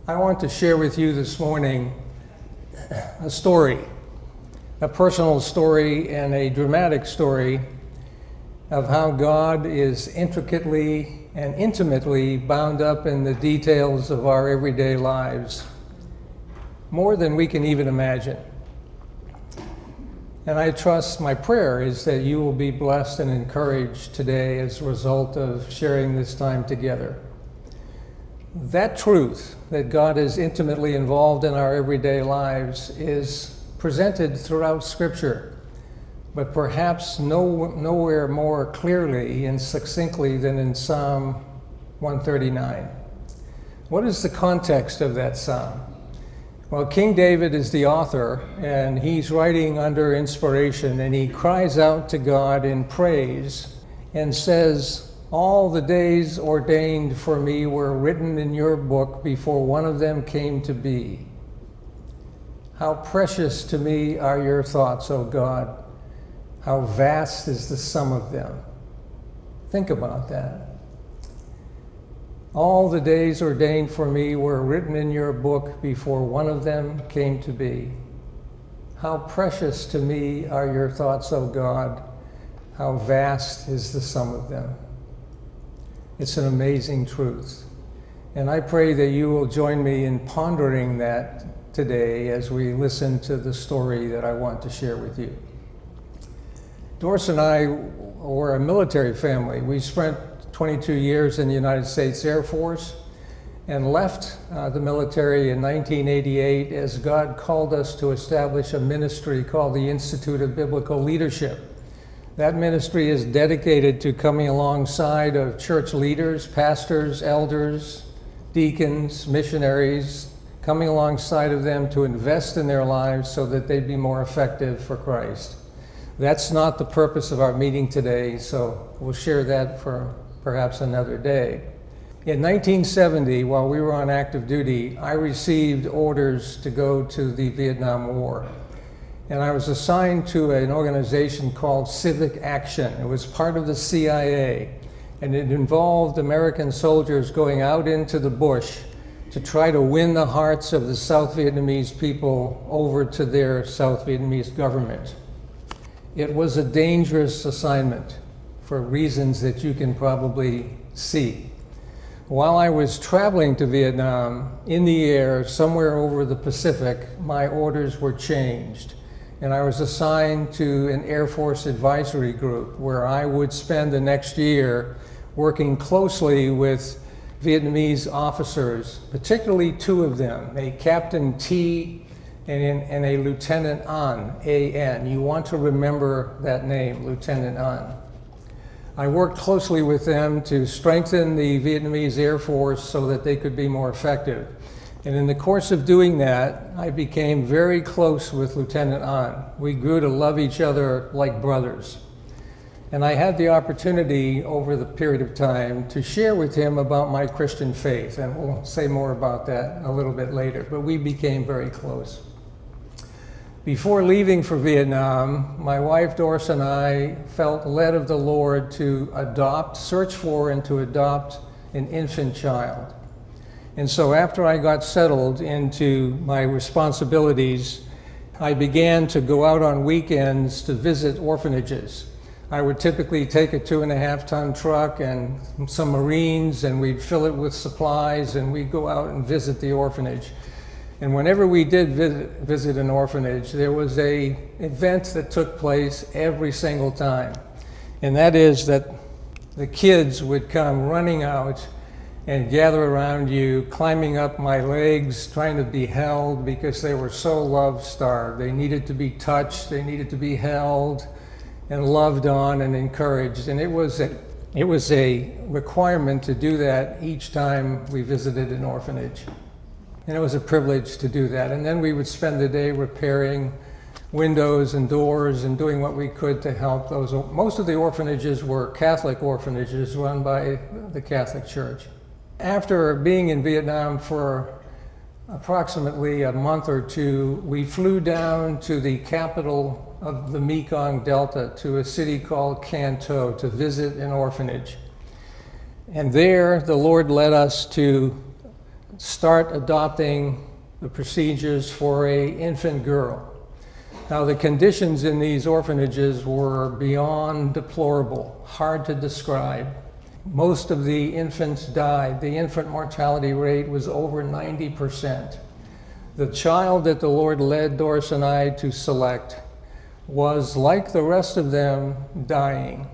I want to share with you this morning a story, a personal story and a dramatic story of how God is intricately and intimately bound up in the details of our everyday lives, more than we can even imagine. And I trust, my prayer is that you will be blessed and encouraged today as a result of sharing this time together. That truth that God is intimately involved in our everyday lives is presented throughout Scripture, but perhaps nowhere more clearly and succinctly than in Psalm 139. What is the context of that psalm? Well, King David is the author, and he's writing under inspiration, and he cries out to God in praise and says, "All the days ordained for me were written in your book before one of them came to be. How precious to me are your thoughts, O God. How vast is the sum of them." Think about that. All the days ordained for me were written in your book before one of them came to be. How precious to me are your thoughts, O God. How vast is the sum of them. It's an amazing truth. And I pray that you will join me in pondering that today as we listen to the story that I want to share with you. Doris and I were a military family. We spent 22 years in the United States Air Force and left the military in 1988 as God called us to establish a ministry called the Institute of Biblical Leadership. That ministry is dedicated to coming alongside of church leaders, pastors, elders, deacons, missionaries, coming alongside of them to invest in their lives so that they'd be more effective for Christ. That's not the purpose of our meeting today, so we'll share that for perhaps another day. In 1970, while we were on active duty, I received orders to go to the Vietnam War. And I was assigned to an organization called Civic Action. It was part of the CIA, and it involved American soldiers going out into the bush to try to win the hearts of the South Vietnamese people over to their South Vietnamese government. It was a dangerous assignment for reasons that you can probably see. While I was traveling to Vietnam in the air somewhere over the Pacific, my orders were changed. And I was assigned to an Air Force advisory group where I would spend the next year working closely with Vietnamese officers, particularly two of them, a Captain T and a Lieutenant An, A-N. You want to remember that name, Lieutenant An. I worked closely with them to strengthen the Vietnamese Air Force so that they could be more effective. And in the course of doing that, I became very close with Lieutenant An. We grew to love each other like brothers. And I had the opportunity over the period of time to share with him about my Christian faith, and we'll say more about that a little bit later, but we became very close. Before leaving for Vietnam, my wife Doris and I felt led of the Lord to search for and to adopt an infant child. And so after I got settled into my responsibilities, I began to go out on weekends to visit orphanages. I would typically take a 2.5-ton truck and some Marines, and we'd fill it with supplies, and we'd go out and visit the orphanage. And whenever we did visit an orphanage, there was an event that took place every single time. And that is that the kids would come running out and gather around you, climbing up my legs, trying to be held because they were so love-starved. They needed to be touched, they needed to be held and loved on and encouraged. And it was a requirement to do that each time we visited an orphanage. And it was a privilege to do that. And then we would spend the day repairing windows and doors and doing what we could to help those. Most of the orphanages were Catholic orphanages run by the Catholic Church. After being in Vietnam for approximately a month or two, we flew down to the capital of the Mekong Delta, to a city called Can Tho, to visit an orphanage. And there, the Lord led us to start adopting the procedures for an infant girl. Now, the conditions in these orphanages were beyond deplorable, hard to describe. Most of the infants died. The infant mortality rate was over 90%. The child that the Lord led Doris and I to select was, like the rest of them, dying.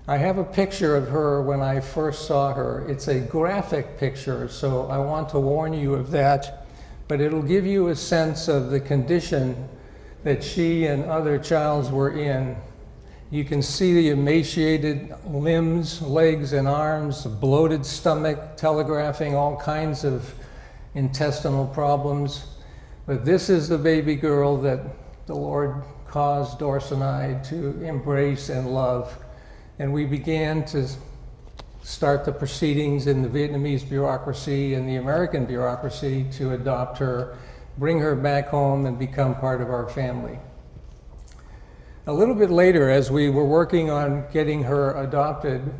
I have a picture of her when I first saw her. It's a graphic picture, so I want to warn you of that, but it'll give you a sense of the condition that she and other childs were in. You can see the emaciated limbs, legs and arms, the bloated stomach, telegraphing all kinds of intestinal problems. But this is the baby girl that the Lord caused Doris and I to embrace and love. And we began to start the proceedings in the Vietnamese bureaucracy and the American bureaucracy to adopt her, bring her back home, and become part of our family. A little bit later, as we were working on getting her adopted,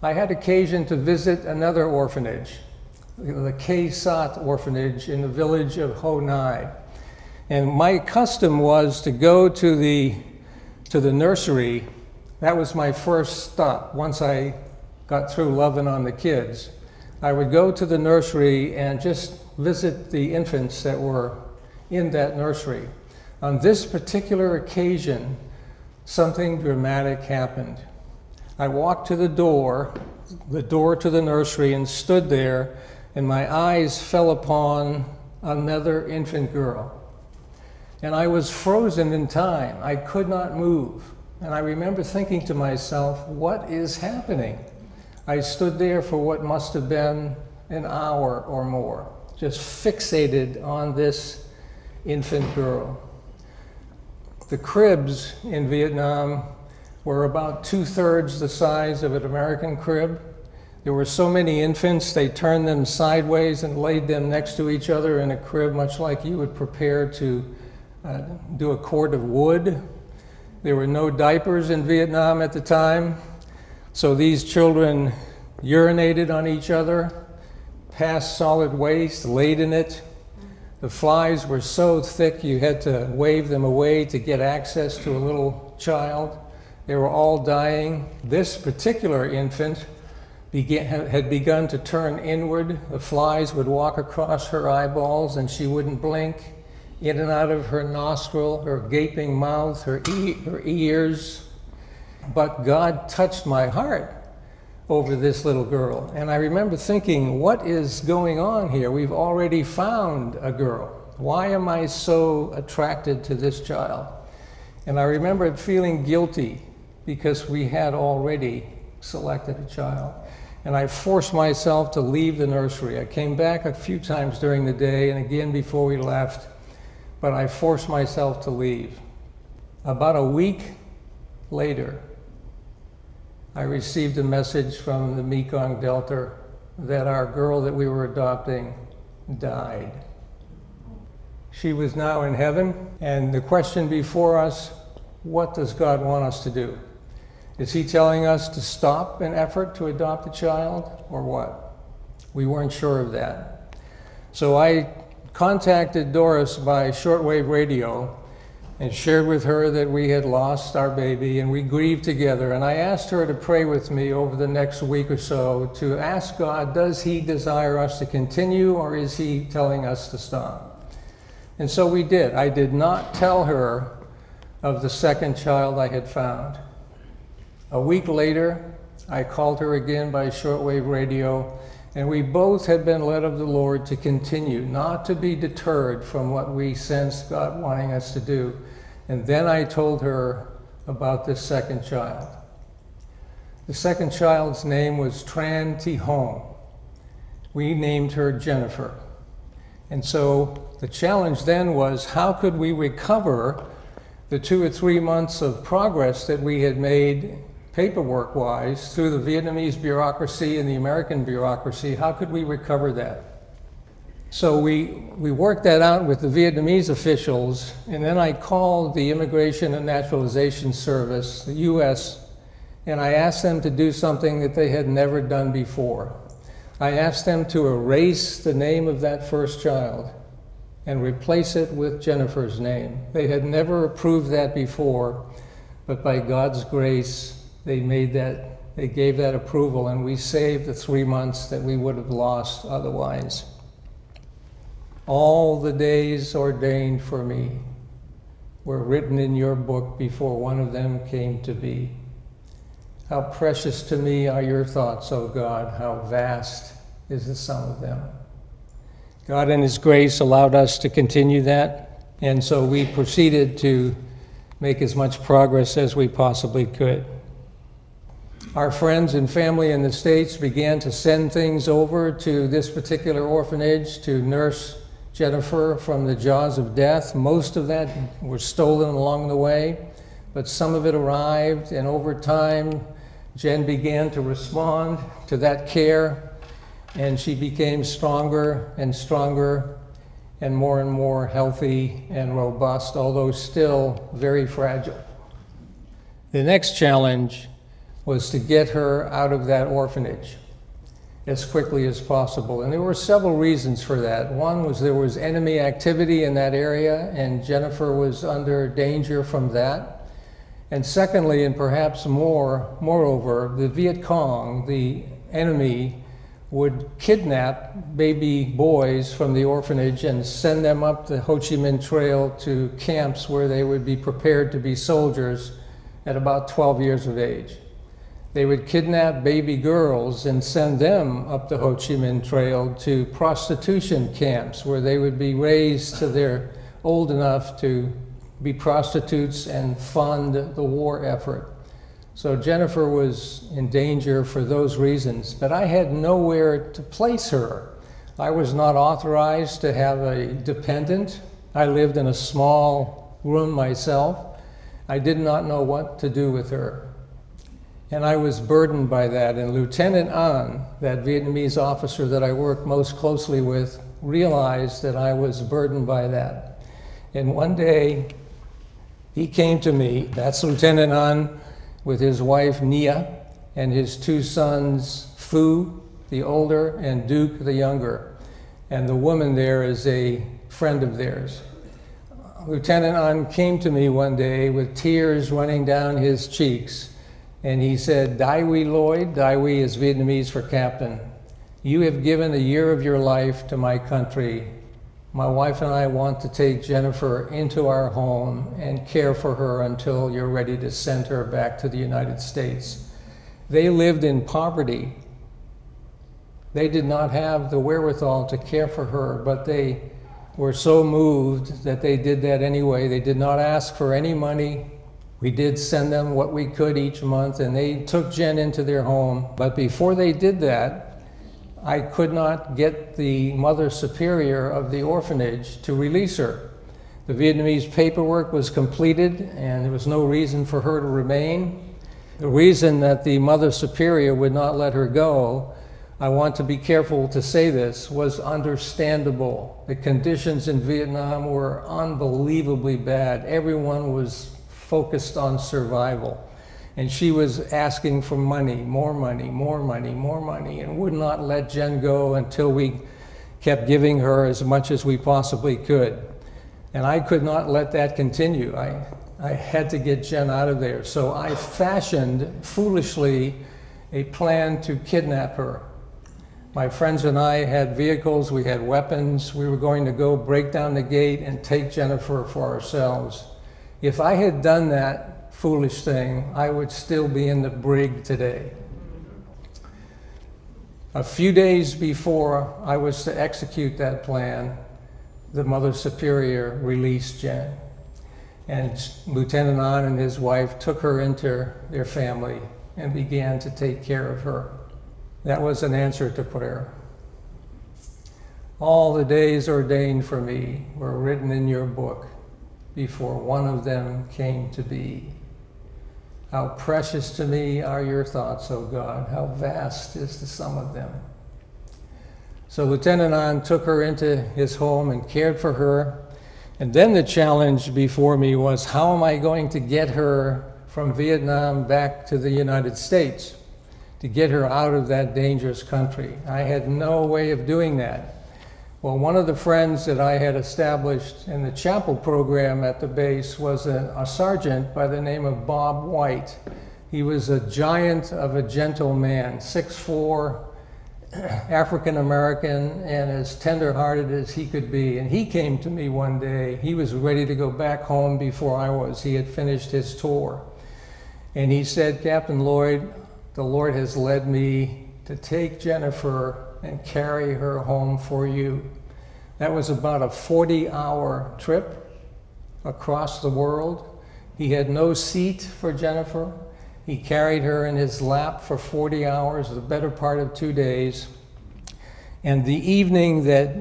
I had occasion to visit another orphanage, the Khe Sat orphanage in the village of Ho Nai. And my custom was to go to the nursery. That was my first stop. Once I got through loving on the kids, I would go to the nursery and just visit the infants that were in that nursery. On this particular occasion, something dramatic happened. I walked to the door to the nursery, and stood there, and my eyes fell upon another infant girl. And I was frozen in time. I could not move. And I remember thinking to myself, what is happening? I stood there for what must have been an hour or more, just fixated on this infant girl. The cribs in Vietnam were about 2/3 the size of an American crib. There were so many infants, they turned them sideways and laid them next to each other in a crib, much like you would prepare to do a cord of wood. There were no diapers in Vietnam at the time, so these children urinated on each other, passed solid waste, laid in it. The flies were so thick you had to wave them away to get access to a little child. They were all dying. This particular infant had begun to turn inward. The flies would walk across her eyeballs and she wouldn't blink. In and out of her nostril, her gaping mouth, her ears. But God touched my heart over this little girl. And I remember thinking, what is going on here? We've already found a girl. Why am I so attracted to this child? And I remember feeling guilty because we had already selected a child. And I forced myself to leave the nursery. I came back a few times during the day and again before we left. But I forced myself to leave. About a week later, I received a message from the Mekong Delta that our girl that we were adopting died. She was now in heaven, and the question before us, what does God want us to do? Is he telling us to stop an effort to adopt a child, or what? We weren't sure of that. So I contacted Doris by shortwave radio and shared with her that we had lost our baby, and we grieved together. And I asked her to pray with me over the next week or so to ask God, does he desire us to continue, or is he telling us to stop? And so we did. I did not tell her of the second child I had found. A week later, I called her again by shortwave radio, and we both had been led of the Lord to continue, not to be deterred from what we sensed God wanting us to do. And then I told her about this second child. The second child's name was Tran Thi Hong. We named her Jennifer. And so the challenge then was, how could we recover the 2 or 3 months of progress that we had made paperwork-wise through the Vietnamese bureaucracy and the American bureaucracy? How could we recover that? So we worked that out with the Vietnamese officials, and then I called the Immigration and Naturalization Service, the US, and I asked them to do something that they had never done before. I asked them to erase the name of that first child and replace it with Jennifer's name. They had never approved that before, but by God's grace, they gave that approval, and we saved the 3 months that we would have lost otherwise. All the days ordained for me were written in your book before one of them came to be. How precious to me are your thoughts, O God, how vast is the sum of them. God in His grace allowed us to continue that, and so we proceeded to make as much progress as we possibly could. Our friends and family in the States began to send things over to this particular orphanage to nurse Jennifer from the jaws of death. Most of that was stolen along the way, but some of it arrived, and over time, Jen began to respond to that care, and she became stronger and stronger and more healthy and robust, although still very fragile. The next challenge was to get her out of that orphanage as quickly as possible. And there were several reasons for that. One was there was enemy activity in that area, and Jennifer was under danger from that. And secondly, and perhaps moreover, the Viet Cong, the enemy, would kidnap baby boys from the orphanage and send them up the Ho Chi Minh Trail to camps where they would be prepared to be soldiers at about 12 years of age. They would kidnap baby girls and send them up the Ho Chi Minh Trail to prostitution camps where they would be raised till they're old enough to be prostitutes and fund the war effort. So Jennifer was in danger for those reasons, but I had nowhere to place her. I was not authorized to have a dependent. I lived in a small room myself. I did not know what to do with her. And I was burdened by that. And Lieutenant An, that Vietnamese officer that I worked most closely with, realized that I was burdened by that. And one day, he came to me, that's Lieutenant An, with his wife Nia and his 2 sons, Phu, the older, and Duke, the younger. And the woman there is a friend of theirs. Lieutenant An came to me one day with tears running down his cheeks, and he said, "Dai Huy Lloyd," Dai Huy is Vietnamese for captain, "you have given a year of your life to my country. My wife and I want to take Jennifer into our home and care for her until you're ready to send her back to the United States." They lived in poverty. They did not have the wherewithal to care for her, but they were so moved that they did that anyway. They did not ask for any money. We did send them what we could each month, and they took Jen into their home. But before they did that, I could not get the Mother Superior of the orphanage to release her. The Vietnamese paperwork was completed, and there was no reason for her to remain. The reason that the Mother Superior would not let her go, I want to be careful to say this, was understandable. The conditions in Vietnam were unbelievably bad. Everyone was focused on survival. And she was asking for money, more money, more money, more money, and would not let Jen go until we kept giving her as much as we possibly could. And I could not let that continue. I had to get Jen out of there. So I fashioned, foolishly, a plan to kidnap her. My friends and I had vehicles, we had weapons. We were going to go break down the gate and take Jennifer for ourselves. If I had done that foolish thing, I would still be in the brig today. A few days before I was to execute that plan, the Mother Superior released Jen. And Lieutenant An and his wife took her into their family and began to take care of her. That was an answer to prayer. All the days ordained for me were written in your book before one of them came to be. How precious to me are your thoughts, O God. How vast is the sum of them. So Lieutenant An took her into his home and cared for her. And then the challenge before me was, how am I going to get her from Vietnam back to the United States? to get her out of that dangerous country. I had no way of doing that. Well, one of the friends that I had established in the chapel program at the base was a sergeant by the name of Bob White. He was a giant of a gentle man, 6'4", African American, and as tender-hearted as he could be. And he came to me one day. He was ready to go back home before I was. He had finished his tour. And he said, "Captain Lloyd, the Lord has led me to take Jennifer and carry her home for you." That was about a 40-hour trip across the world. He had no seat for Jennifer. He carried her in his lap for 40 hours, the better part of 2 days. And the evening that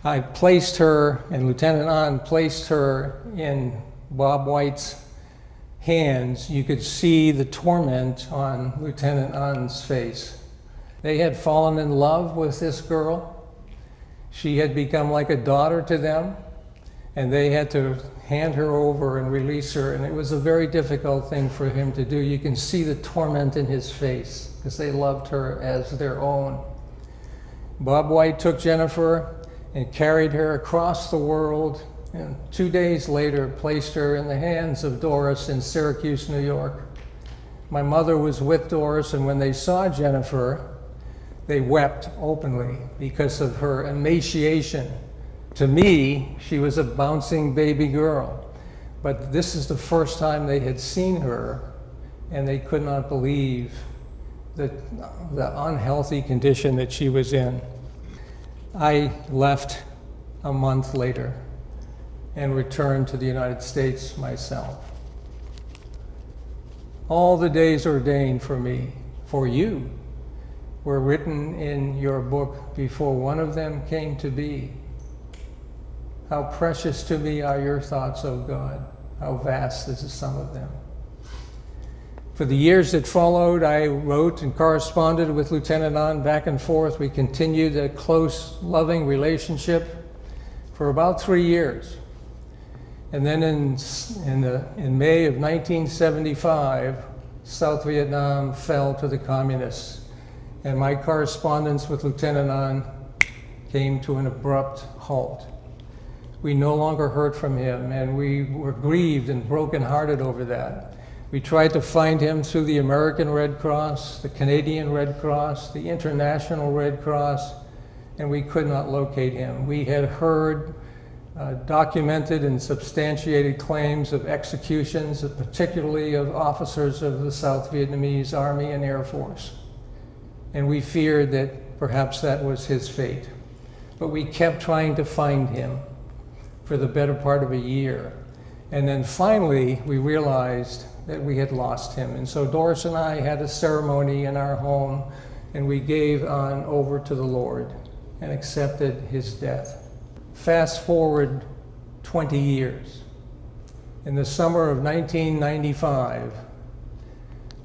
I placed her, and Lieutenant Ahn placed her in Bob White's hands, you could see the torment on Lieutenant Ahn's face. They had fallen in love with this girl. She had become like a daughter to them, and they had to hand her over and release her, and it was a very difficult thing for him to do. You can see the torment in his face because they loved her as their own. Bob White took Jennifer and carried her across the world, and 2 days later placed her in the hands of Doris in Syracuse, New York. My mother was with Doris, and when they saw Jennifer, they wept openly because of her emaciation. To me, she was a bouncing baby girl, but this is the first time they had seen her, and they could not believe the unhealthy condition that she was in. I left a month later and returned to the United States myself. All the days ordained for me, for you, were written in your book before one of them came to be. How precious to me are your thoughts, O God. How vast is the sum of them. For the years that followed, I wrote and corresponded with Lieutenant Ahn back and forth. We continued a close, loving relationship for about 3 years. And then in May of 1975, South Vietnam fell to the communists. And my correspondence with Lieutenant Ahn came to an abrupt halt. We no longer heard from him, and we were grieved and brokenhearted over that. We tried to find him through the American Red Cross, the Canadian Red Cross, the International Red Cross, and we could not locate him. We had heard documented and substantiated claims of executions, particularly of officers of the South Vietnamese Army and Air Force. And we feared that perhaps that was his fate. But we kept trying to find him for the better part of a year. And then finally, we realized that we had lost him. And so Doris and I had a ceremony in our home, and we gave Ahn over to the Lord and accepted his death. Fast forward 20 years. In the summer of 1995,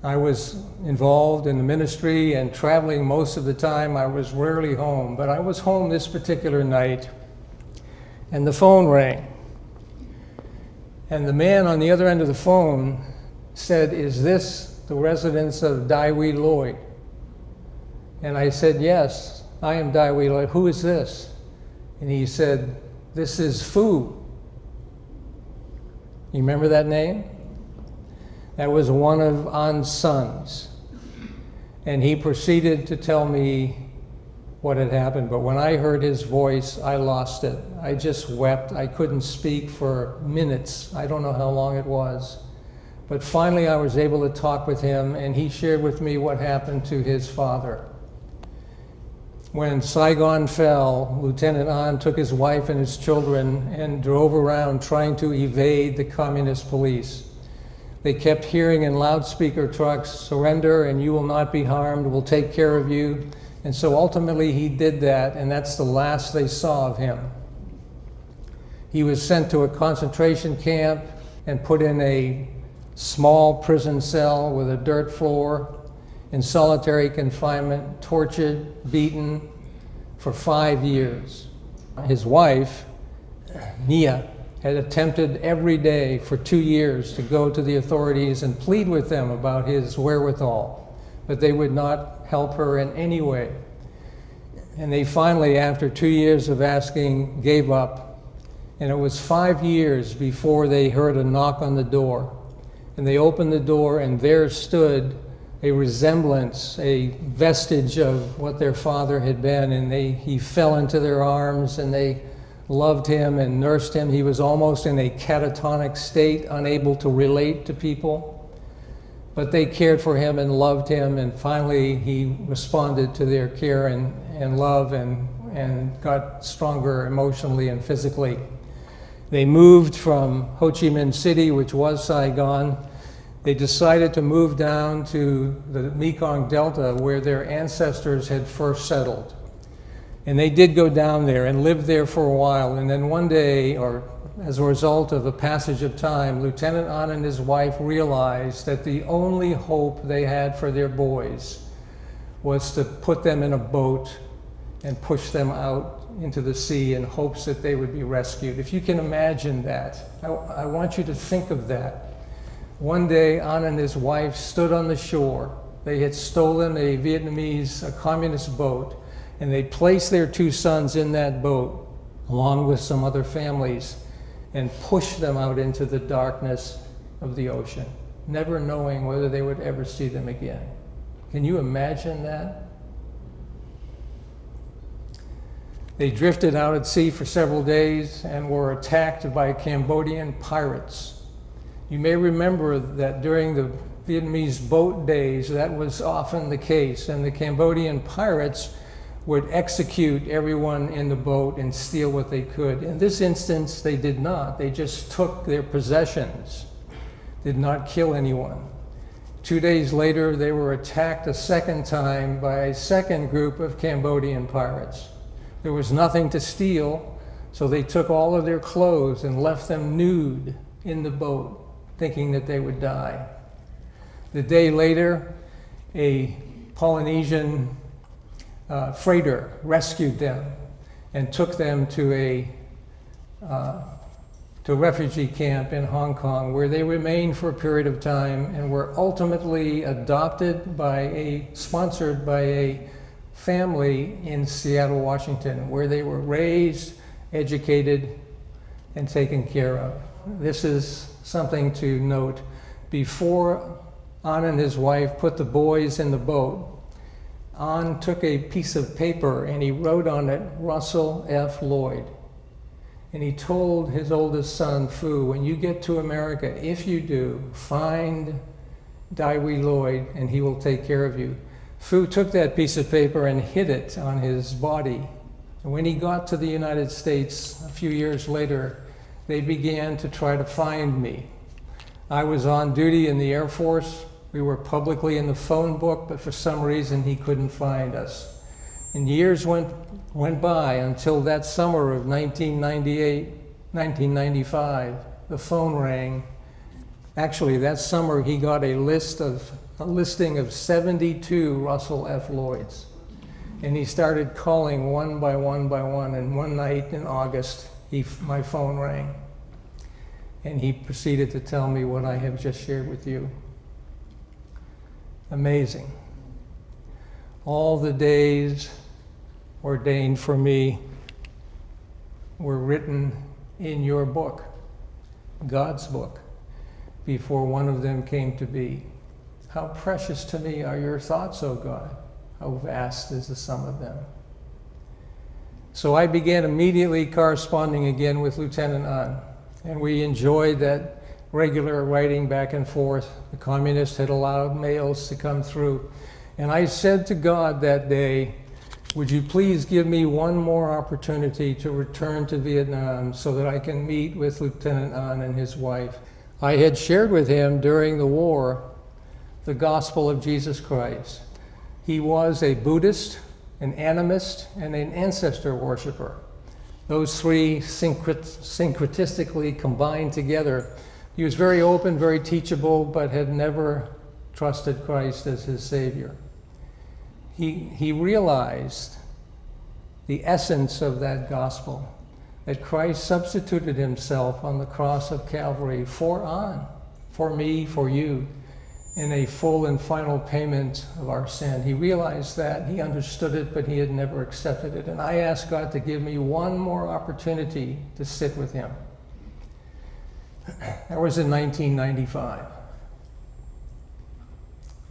I was involved in the ministry and traveling most of the time. I was rarely home, but I was home this particular night, and the phone rang. And the man on the other end of the phone said, "Is this the residence of Dai Lloyd?" And I said, "Yes, I am Dai Lloyd. Who is this?" And he said, "This is Fu." You remember that name? That was one of Ahn's sons. And he proceeded to tell me what had happened. But when I heard his voice, I lost it. I just wept. I couldn't speak for minutes. I don't know how long it was. But finally, I was able to talk with him, and he shared with me what happened to his father. When Saigon fell, Lieutenant Ahn took his wife and his children and drove around trying to evade the communist police. They kept hearing in loudspeaker trucks, "Surrender and you will not be harmed, we'll take care of you." And so ultimately he did that, and that's the last they saw of him. He was sent to a concentration camp and put in a small prison cell with a dirt floor, in solitary confinement, tortured, beaten for 5 years. His wife, Nia, had attempted every day for 2 years to go to the authorities and plead with them about his wherewithal. but they would not help her in any way. And they finally, after 2 years of asking, gave up. And it was 5 years before they heard a knock on the door. And they opened the door, and there stood a resemblance, a vestige of what their father had been. And he fell into their arms, and they loved him and nursed him. He was almost in a catatonic state, unable to relate to people. But they cared for him and loved him, and finally he responded to their care and love and got stronger emotionally and physically. They moved from Ho Chi Minh City, which was Saigon. They decided to move down to the Mekong Delta, where their ancestors had first settled. And they did go down there and lived there for a while. And then one day, or as a result of a passage of time, Lieutenant An and his wife realized that the only hope they had for their boys was to put them in a boat and push them out into the sea in hopes that they would be rescued. If you can imagine that, I want you to think of that. One day, An and his wife stood on the shore. They had stolen a communist boat, and they placed their 2 sons in that boat, along with some other families, and pushed them out into the darkness of the ocean, never knowing whether they would ever see them again. Can you imagine that? They drifted out at sea for several days and were attacked by Cambodian pirates. You may remember that during the Vietnamese boat days, that was often the case, and the Cambodian pirates would execute everyone in the boat and steal what they could. In this instance, they did not. They just took their possessions, did not kill anyone. 2 days later, they were attacked a second time by a second group of Cambodian pirates. There was nothing to steal, so they took all of their clothes and left them nude in the boat, thinking that they would die. The day later, a Polynesian freighter rescued them and took them to a refugee camp in Hong Kong, where they remained for a period of time and were ultimately sponsored by a family in Seattle, Washington, where they were raised, educated, and taken care of. This is something to note. Before An and his wife put the boys in the boat, An took a piece of paper and he wrote on it, Russell F. Lloyd. And he told his oldest son, Fu, when you get to America, if you do, find Dai Wee Lloyd and he will take care of you. Fu took that piece of paper and hid it on his body. And when he got to the United States a few years later, they began to try to find me. I was on duty in the Air Force. We were publicly in the phone book, but for some reason he couldn't find us. And years went by until that summer of 1995, the phone rang. Actually, that summer he got a listing of 72 Russell F. Lloyds. And he started calling one by one by one, and one night in August, my phone rang. And he proceeded to tell me what I have just shared with you. Amazing. All the days ordained for me were written in your book, God's book, before one of them came to be. How precious to me are your thoughts, O God. How vast is the sum of them. So I began immediately corresponding again with Lieutenant An, and we enjoyed that regular writing back and forth. The communists had allowed mails to come through. And I said to God that day, would you please give me one more opportunity to return to Vietnam so that I can meet with Lieutenant An and his wife. I had shared with him during the war the gospel of Jesus Christ. He was a Buddhist, an animist, and an ancestor worshiper. Those three syncretistically combined together. He was very open, very teachable, but had never trusted Christ as his Savior. He realized the essence of that gospel, that Christ substituted himself on the cross of Calvary for An, for me, for you. in a full and final payment of our sin. He realized that, he understood it, but he had never accepted it. And I asked God to give me one more opportunity to sit with him. That was in 1995.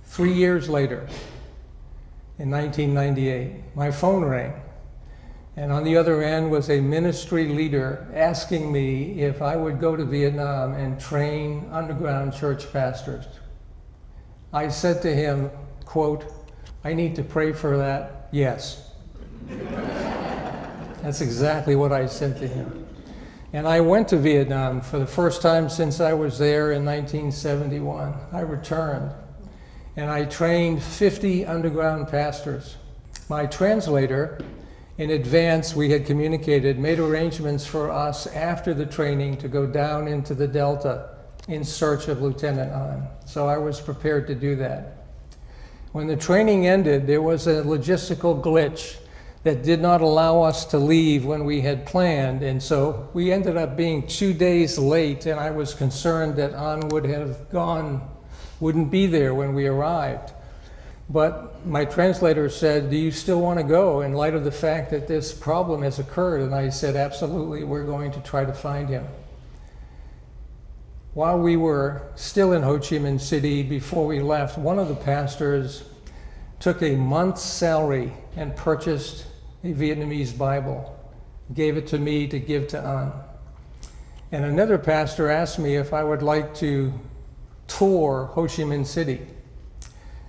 3 years later, in 1998, my phone rang. And on the other end was a ministry leader asking me if I would go to Vietnam and train underground church pastors. I said to him, quote, "I need to pray for that, yes." That's exactly what I said to him. And I went to Vietnam for the first time since I was there in 1971. I returned, and I trained 50 underground pastors. My translator, in advance, we had communicated, made arrangements for us after the training to go down into the Delta in search of Lieutenant An. So I was prepared to do that. When the training ended, there was a logistical glitch that did not allow us to leave when we had planned, and so we ended up being 2 days late, and I was concerned that An wouldn't be there when we arrived. But my translator said, "Do you still want to go in light of the fact that this problem has occurred?" And I said, "Absolutely, we're going to try to find him." While we were still in Ho Chi Minh City, before we left, one of the pastors took a month's salary and purchased a Vietnamese Bible, gave it to me to give to An. And another pastor asked me if I would like to tour Ho Chi Minh City.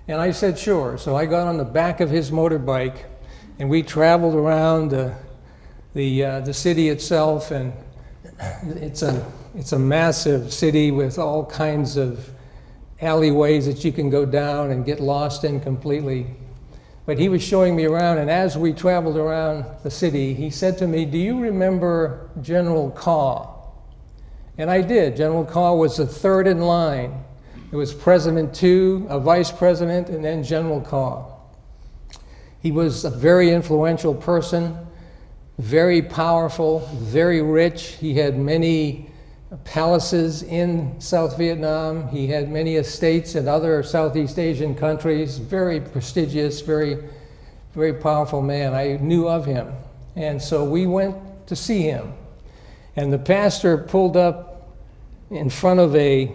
And I said, sure. So I got on the back of his motorbike, and we traveled around the city itself, and it's a massive city with all kinds of alleyways that you can go down and get lost in completely. But he was showing me around, and as we traveled around the city, he said to me, "Do you remember General Kaw?" And I did. General Kaw was the third in line. It was President Tu, a vice president, and then General Kaw. He was a very influential person, very powerful, very rich. He had many palaces in South Vietnam. He had many estates in other Southeast Asian countries. Very prestigious, very, very powerful man. I knew of him. And so we went to see him. And the pastor pulled up in front of a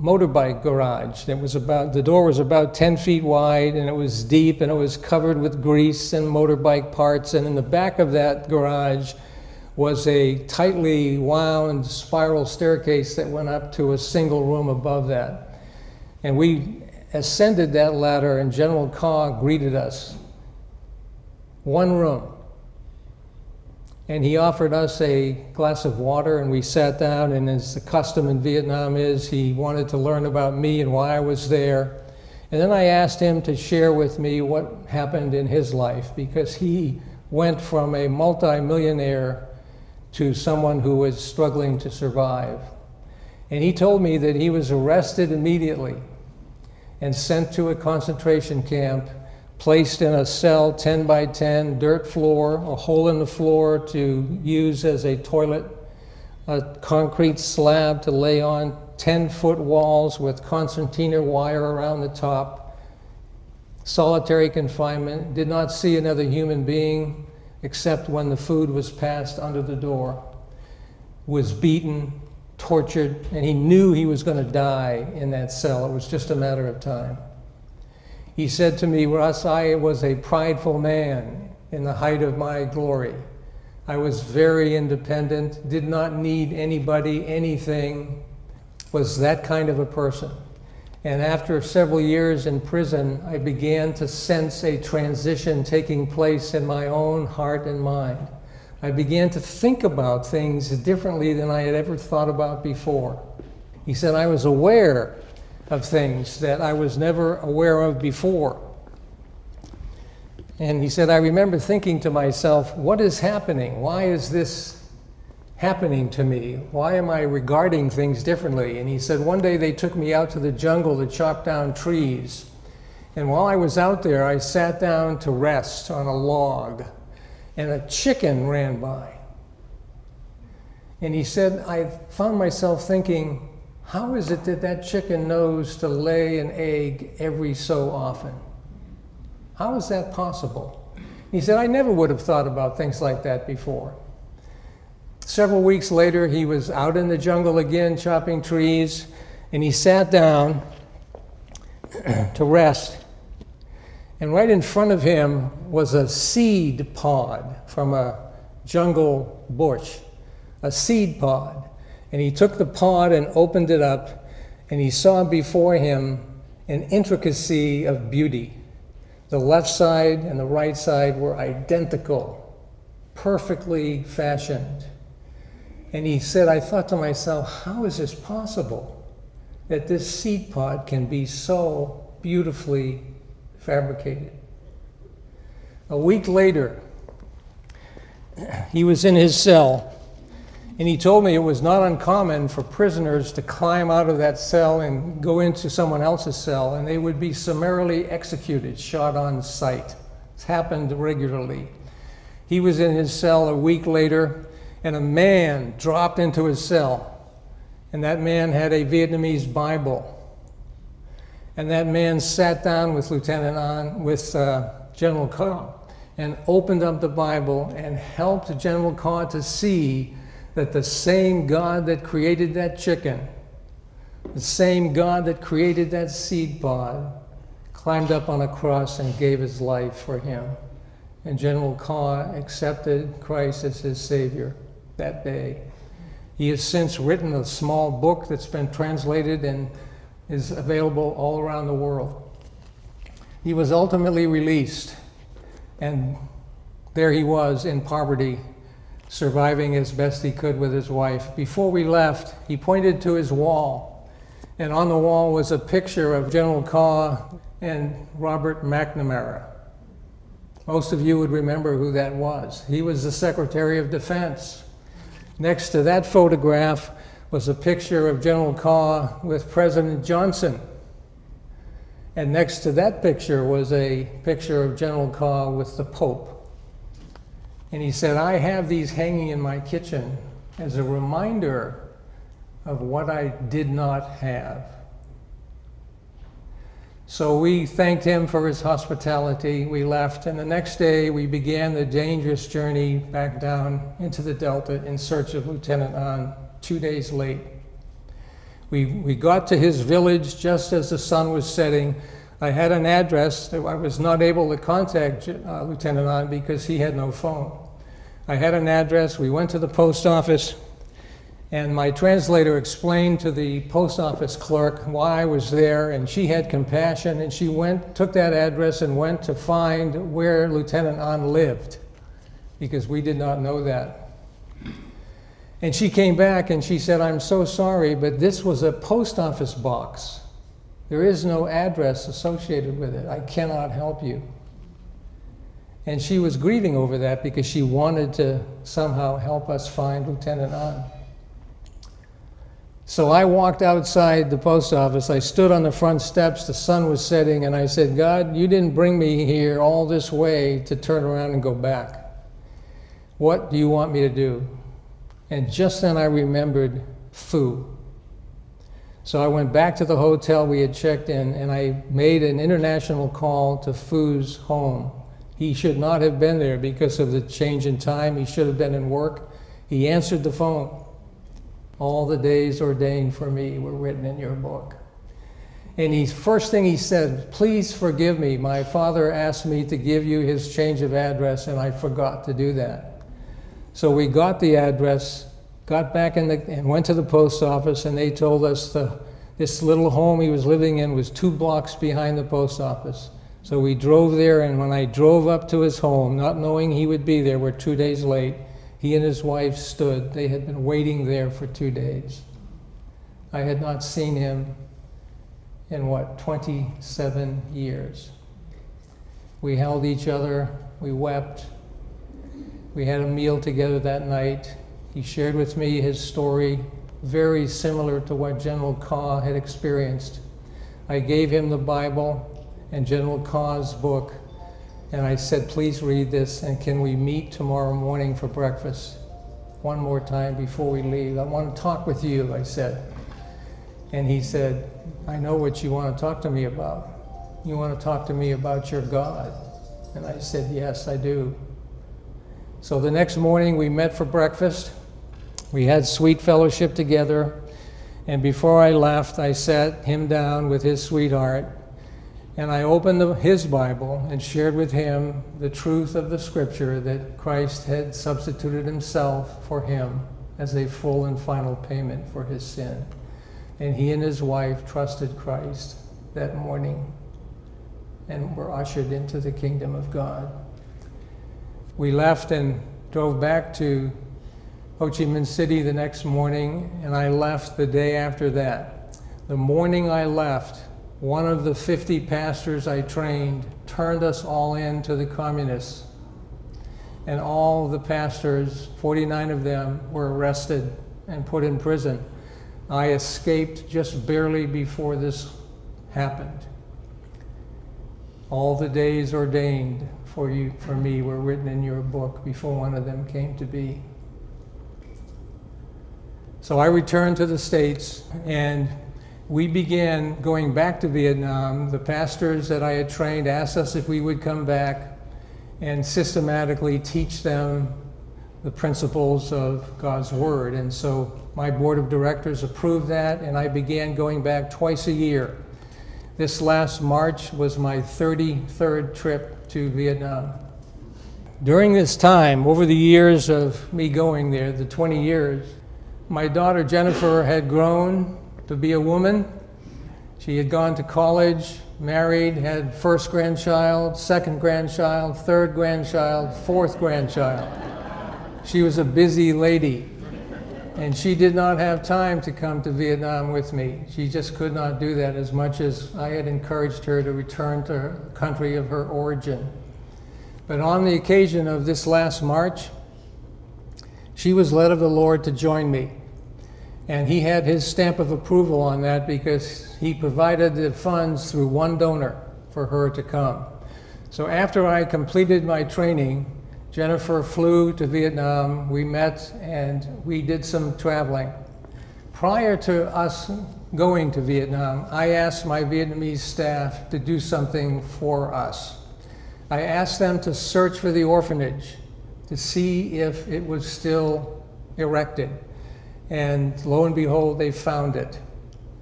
motorbike garage that was the door was about 10 feet wide, and it was deep, and it was covered with grease and motorbike parts. And in the back of that garage was a tightly wound spiral staircase that went up to a single room above that. And we ascended that ladder, and General Kaw greeted us. One room. And he offered us a glass of water, and we sat down, and as the custom in Vietnam is, he wanted to learn about me and why I was there. And then I asked him to share with me what happened in his life, because he went from a multi-millionaire to someone who was struggling to survive. And he told me that he was arrested immediately and sent to a concentration camp, placed in a cell 10 by 10, dirt floor, a hole in the floor to use as a toilet, a concrete slab to lay on, 10-foot walls with concertina wire around the top, solitary confinement, did not see another human being except when the food was passed under the door, was beaten, tortured, and he knew he was going to die in that cell. It was just a matter of time. He said to me, "Russ, I was a prideful man in the height of my glory. I was very independent, did not need anybody, anything, was that kind of a person. And after several years in prison, I began to sense a transition taking place in my own heart and mind. I began to think about things differently than I had ever thought about before." He said, "I was aware of things that I was never aware of before." And he said, "I remember thinking to myself, what is happening? Why is this happening to me? Why am I regarding things differently?" And he said, "One day they took me out to the jungle to chop down trees. And while I was out there, I sat down to rest on a log, and a chicken ran by." And he said, "I found myself thinking, how is it that that chicken knows to lay an egg every so often? How is that possible? He said, I never would have thought about things like that before. Several weeks later, he was out in the jungle again, chopping trees, and he sat down to rest. And right in front of him was a seed pod from a jungle bush, a seed pod. And he took the pod and opened it up, and he saw before him an intricacy of beauty. The left side and the right side were identical, perfectly fashioned. And he said, I thought to myself, how is this possible that this seed pod can be so beautifully fabricated? A week later, he was in his cell, and he told me it was not uncommon for prisoners to climb out of that cell and go into someone else's cell, and they would be summarily executed, shot on sight. It's happened regularly. He was in his cell a week later, and a man dropped into his cell, and that man had a Vietnamese Bible. And that man sat down with General Carr and opened up the Bible and helped General Carr to see that the same God that created that chicken, the same God that created that seed pod, climbed up on a cross and gave his life for him. And General Carr accepted Christ as his Savior that day. He has since written a small book that's been translated and is available all around the world. He was ultimately released, and there he was in poverty, surviving as best he could with his wife. Before we left, he pointed to his wall, and on the wall was a picture of General Carr and Robert McNamara. Most of you would remember who that was. He was the Secretary of Defense. Next to that photograph was a picture of General Carr with President Johnson. And next to that picture was a picture of General Carr with the Pope. And he said, I have these hanging in my kitchen as a reminder of what I did not have. So we thanked him for his hospitality. We left, and the next day we began the dangerous journey back down into the Delta in search of Lieutenant An, 2 days late. We got to his village just as the sun was setting. I had an address. I was not able to contact Lieutenant An because he had no phone. I had an address. We went to the post office, and my translator explained to the post office clerk why I was there, and she had compassion, and she took that address and went to find where Lieutenant An lived, because we did not know that. And she came back and she said, I'm so sorry, but this was a post office box. There is no address associated with it. I cannot help you. And she was grieving over that because she wanted to somehow help us find Lieutenant An. So I walked outside the post office. I stood on the front steps. The sun was setting, and I said, God, you didn't bring me here all this way to turn around and go back. What do you want me to do? And just then I remembered Fu. So I went back to the hotel we had checked in, and I made an international call to Fu's home. He should not have been there because of the change in time. He should have been in work. He answered the phone. All the days ordained for me were written in your book. And first thing he said, please forgive me. My father asked me to give you his change of address, and I forgot to do that. So we got the address, got back and went to the post office, and they told us this little home he was living in was 2 blocks behind the post office. So we drove there, and when I drove up to his home, not knowing he would be there, we're 2 days late, he and his wife stood. They had been waiting there for 2 days. I had not seen him in, 27 years. We held each other, we wept. We had a meal together that night. He shared with me his story, very similar to what General Carr had experienced. I gave him the Bible and General Carr's book, and I said, please read this, and can we meet tomorrow morning for breakfast one more time before we leave? I want to talk with you, I said. And he said, I know what you want to talk to me about. You want to talk to me about your God? And I said, yes, I do. So the next morning we met for breakfast. We had sweet fellowship together. And before I left, I sat him down with his sweetheart, and I opened his Bible and shared with him the truth of the scripture that Christ had substituted himself for him as a full and final payment for his sin. And he and his wife trusted Christ that morning and were ushered into the kingdom of God. We left and drove back to Ho Chi Minh City the next morning, and I left the day after that. The morning I left, one of the 50 pastors I trained turned us all in to the communists. And all the pastors, 49 of them, were arrested and put in prison. I escaped just barely before this happened. All the days ordained for me were written in your book before one of them came to be. So I returned to the States, and we began going back to Vietnam. The pastors that I had trained asked us if we would come back and systematically teach them the principles of God's Word. And so my board of directors approved that, and I began going back twice a year. This last March was my 33rd trip to Vietnam. During this time, over the years of me going there, the 20 years, my daughter Jennifer had grown to be a woman. She had gone to college, married, had first grandchild, second grandchild, third grandchild, fourth grandchild. She was a busy lady, and she did not have time to come to Vietnam with me. She just could not do that, as much as I had encouraged her to return to her country of her origin. But on the occasion of this last March, she was led of the Lord to join me. And he had his stamp of approval on that because he provided the funds through one donor for her to come. So after I completed my training, Jennifer flew to Vietnam. We met and we did some traveling. Prior to us going to Vietnam, I asked my Vietnamese staff to do something for us. I asked them to search for the orphanage to see if it was still erected. And lo and behold, they found it.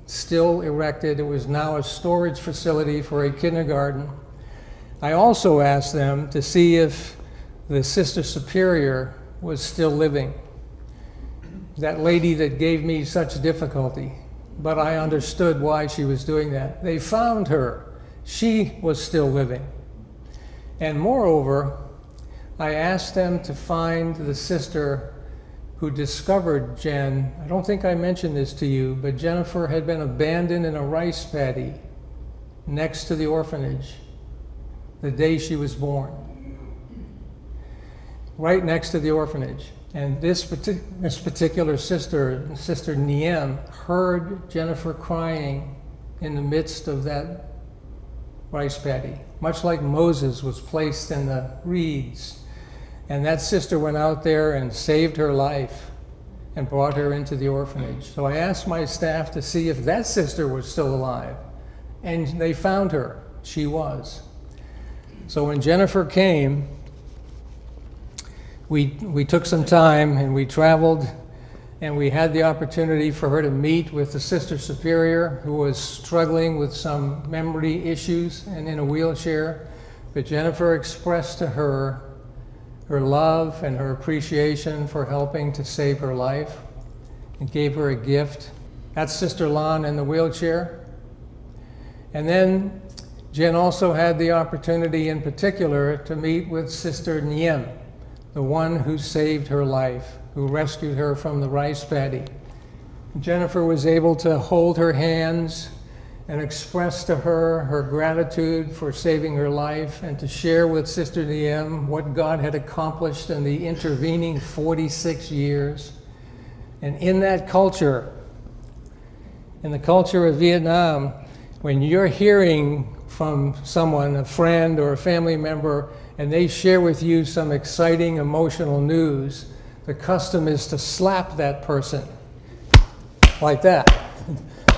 Still erected. It was now a storage facility for a kindergarten. I also asked them to see if the Sister Superior was still living. That lady that gave me such difficulty, but I understood why she was doing that. They found her. She was still living. And moreover, I asked them to find the sister who discovered Jen. I don't think I mentioned this to you, but Jennifer had been abandoned in a rice paddy next to the orphanage the day she was born. Right next to the orphanage. And this particular sister, Sister Niem, heard Jennifer crying in the midst of that rice paddy, much like Moses was placed in the reeds. And that sister went out there and saved her life and brought her into the orphanage. So I asked my staff to see if that sister was still alive. And they found her. She was. So when Jennifer came, we took some time and we traveled, and we had the opportunity for her to meet with the Sister Superior, who was struggling with some memory issues and in a wheelchair. But Jennifer expressed to her her love and her appreciation for helping to save her life, and gave her a gift. That's Sister Lan in the wheelchair. And then Jen also had the opportunity in particular to meet with Sister Niem, the one who saved her life, who rescued her from the rice paddy. Jennifer was able to hold her hands and express to her her gratitude for saving her life, and to share with Sister Niem what God had accomplished in the intervening 46 years. And in that culture, in the culture of Vietnam, when you're hearing from someone, a friend or a family member, and they share with you some exciting emotional news, the custom is to slap that person like that.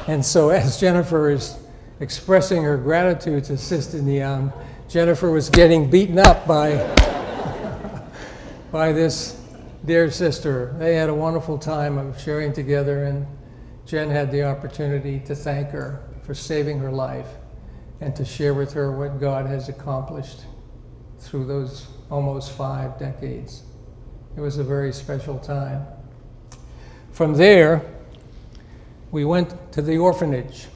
And so as Jennifer is expressing her gratitude to Sister Niam, Jennifer was getting beaten up by, by this dear sister. They had a wonderful time of sharing together, and Jen had the opportunity to thank her for saving her life and to share with her what God has accomplished through those almost 5 decades. It was a very special time. From there, we went to the orphanage.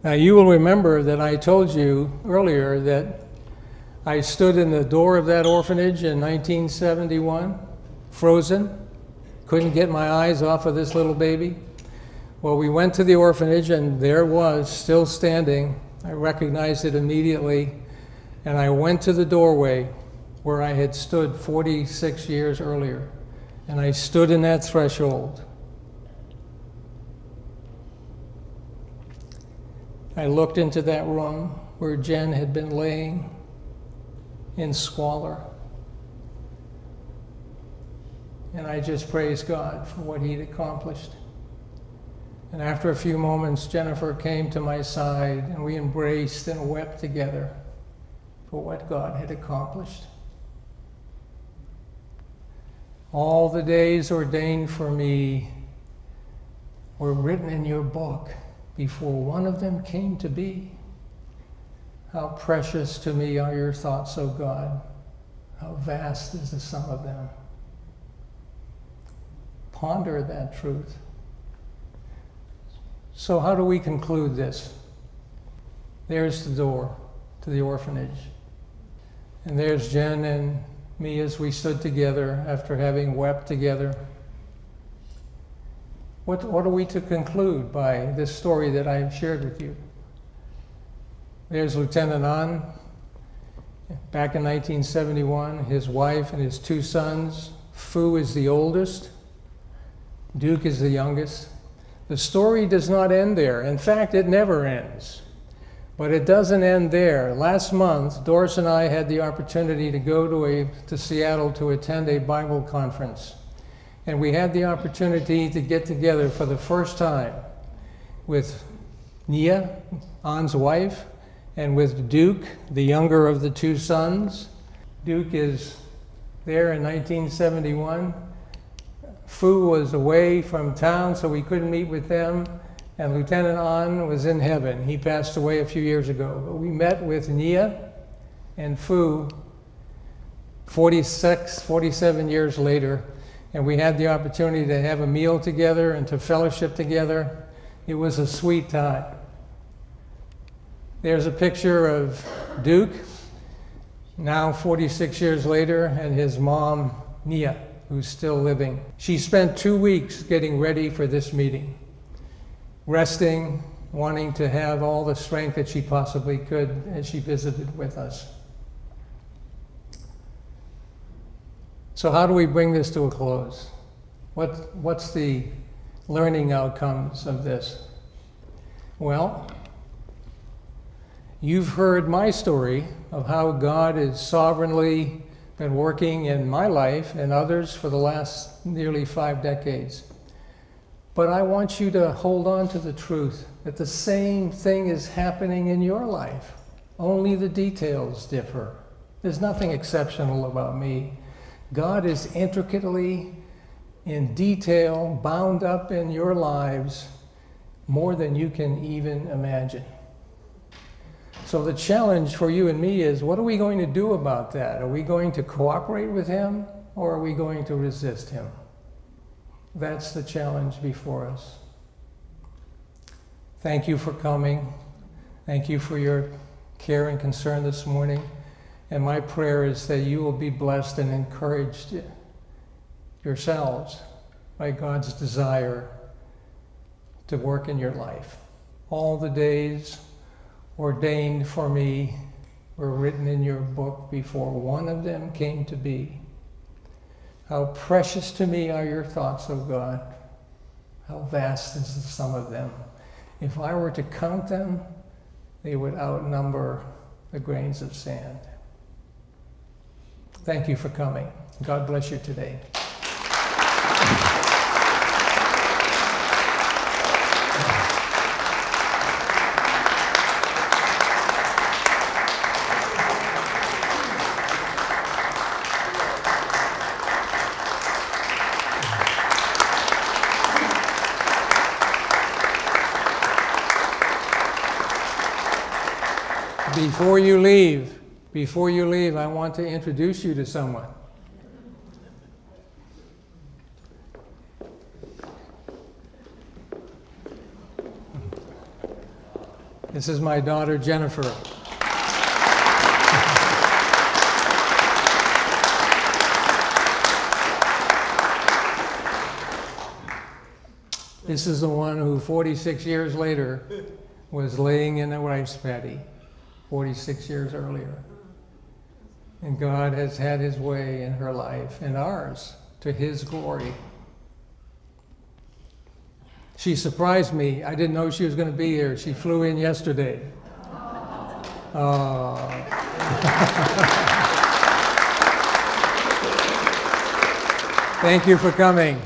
Now, you will remember that I told you earlier that I stood in the door of that orphanage in 1971, frozen, couldn't get my eyes off of this little baby. Well, we went to the orphanage, and there it was, still standing. I recognized it immediately, and I went to the doorway where I had stood 46 years earlier, and I stood in that threshold. I looked into that room where Jen had been laying in squalor. And I just praised God for what he'd accomplished. And after a few moments, Jennifer came to my side, and we embraced and wept together for what God had accomplished. All the days ordained for me were written in your book before one of them came to be. How precious to me are your thoughts, O God. How vast is the sum of them. Ponder that truth. So how do we conclude this? There's the door to the orphanage. And there's Jen and me as we stood together after having wept together. What are we to conclude by this story that I have shared with you? There's Lieutenant An, back in 1971, his wife and his 2 sons. Fu is the oldest. Duke is the youngest. The story does not end there. In fact, it never ends. But it doesn't end there. Last month, Doris and I had the opportunity to go to Seattle to attend a Bible conference. And we had the opportunity to get together for the first time with Nia, An's wife, and with Duke, the younger of the 2 sons. Duke is there in 1971. Fu was away from town, so we couldn't meet with them. And Lieutenant An was in heaven. He passed away a few years ago. But we met with Nia and Fu 47 years later. And we had the opportunity to have a meal together and to fellowship together. It was a sweet time. There's a picture of Duke, now 46 years later, and his mom, Nia, who's still living. She spent 2 weeks getting ready for this meeting, resting, wanting to have all the strength that she possibly could as she visited with us. So how do we bring this to a close? What's the learning outcomes of this? Well, you've heard my story of how God has sovereignly been working in my life and others for the last nearly 5 decades. But I want you to hold on to the truth that the same thing is happening in your life. Only the details differ. There's nothing exceptional about me. God is intricately, in detail, bound up in your lives more than you can even imagine. So the challenge for you and me is, what are we going to do about that? Are we going to cooperate with him, or are we going to resist him? That's the challenge before us. Thank you for coming. Thank you for your care and concern this morning. And my prayer is that you will be blessed and encouraged yourselves by God's desire to work in your life. All the days ordained for me were written in your book before one of them came to be. How precious to me are your thoughts, O God. How vast is the sum of them. If I were to count them, they would outnumber the grains of sand. Thank you for coming. God bless you today. before you leave, I want to introduce you to someone. This is my daughter, Jennifer. This is the one who 46 years later was laying in a rice paddy, 46 years earlier. And God has had his way in her life and ours to his glory. She surprised me. I didn't know she was going to be here. She flew in yesterday. Thank you for coming.